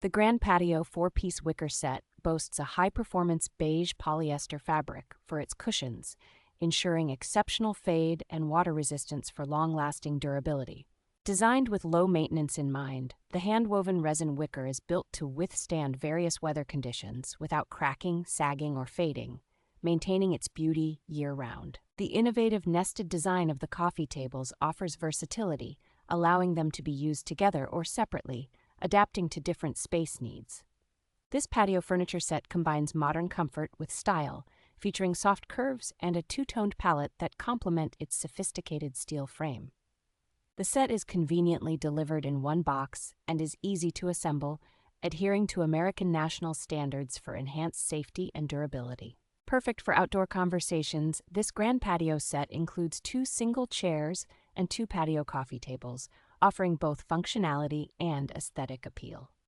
The Grand Patio 4-piece wicker set boasts a high-performance beige polyester fabric for its cushions, ensuring exceptional fade and water resistance for long-lasting durability. Designed with low maintenance in mind, the handwoven resin wicker is built to withstand various weather conditions without cracking, sagging, or fading, maintaining its beauty year-round. The innovative nested design of the coffee tables offers versatility, allowing them to be used together or separately, adapting to different space needs. This patio furniture set combines modern comfort with style, featuring soft curves and a two-toned palette that complement its sophisticated steel frame. The set is conveniently delivered in one box and is easy to assemble, adhering to American national standards for enhanced safety and durability. Perfect for outdoor conversations, this Grand Patio set includes 2 single chairs and 2 patio coffee tables, offering both functionality and aesthetic appeal.